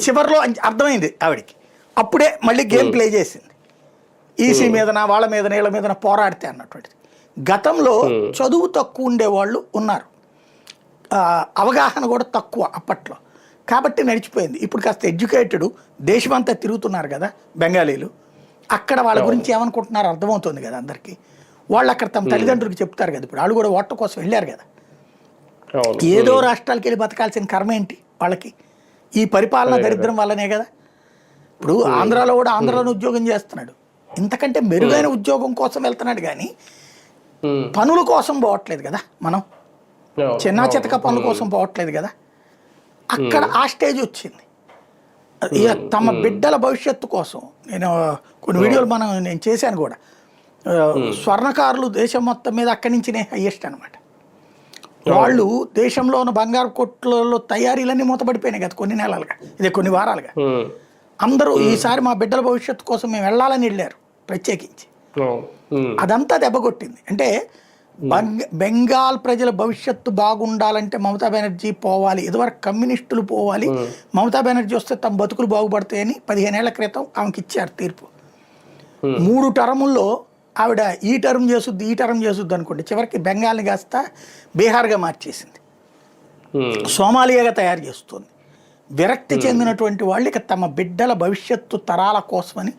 చివరిలో అర్థమైంది ఆవిడికి. అప్పుడే మళ్ళీ గేమ్ ప్లే చేసింది. ఈసీ మీదన వాళ్ళ మీద వీళ్ళ మీదన పోరాడితే అన్నటువంటిది. గతంలో చదువు తక్కువ ఉండేవాళ్ళు ఉన్నారు, అవగాహన కూడా తక్కువ అప్పట్లో, కాబట్టి నడిచిపోయింది. ఇప్పుడు కాస్త ఎడ్యుకేటెడ్ దేశమంతా తిరుగుతున్నారు కదా బెంగాలీలు, అక్కడ వాళ్ళ గురించి ఏమనుకుంటున్నారో అర్థమవుతుంది కదా అందరికీ. వాళ్ళు అక్కడ తమ తల్లిదండ్రులకు చెప్తారు కదా, ఇప్పుడు వాళ్ళు కూడా ఓట్ల కోసం వెళ్ళారు కదా. ఏదో రాష్ట్రాలకు వెళ్ళి బతకాల్సిన కర్మ ఏంటి వాళ్ళకి? ఈ పరిపాలన దరిద్రం వల్లనే కదా. ఇప్పుడు ఆంధ్రాలో కూడా ఆంధ్రాలో ఉద్యోగం చేస్తున్నాడు, ఇంతకంటే మెరుగైన ఉద్యోగం కోసం వెళ్తున్నాడు కానీ పనుల కోసం పోవట్లేదు కదా. మనం చిన్న చితక పనుల కోసం పోవట్లేదు కదా. అక్కడ ఆ స్టేజ్ వచ్చింది. ఇక తమ బిడ్డల భవిష్యత్తు కోసం నేను కొన్ని వీడియోలు నేను చేశాను కూడా. స్వర్ణకారులు దేశం మొత్తం మీద అక్కడి నుంచినే హైయెస్ట్ అనమాట. వాళ్ళు దేశంలో ఉన్న బంగారు కొట్లలో తయారీలన్నీ మూతపడిపోయినాయి కదా కొన్ని నెలలుగా, ఇదే కొన్ని వారాలుగా. అందరూ ఈసారి మా బిడ్డల భవిష్యత్తు కోసం మేము వెళ్ళాలని వెళ్ళారు ప్రత్యేకించి. అదంతా దెబ్బకొట్టింది. అంటే బెంగాల్ ప్రజల భవిష్యత్తు బాగుండాలంటే మమతా బెనర్జీ పోవాలి, ఇదివరకు కమ్యూనిస్టులు పోవాలి, మమతా బెనర్జీ వస్తే తమ బతుకులు బాగుపడతాయని 15 ఏళ్ల క్రితం ఆమెకి ఇచ్చారు తీర్పు. 3 టర్ముల్లో ఆవిడ ఈ టర్మ్ చేసుద్ది అనుకోండి, చివరికి బెంగాల్ని కాస్త బీహార్గా మార్చేసింది, సోమాలియాగా తయారు చేస్తుంది. విరక్తి చెందినటువంటి వాళ్ళు ఇక తమ బిడ్డల భవిష్యత్తు తరాల కోసమని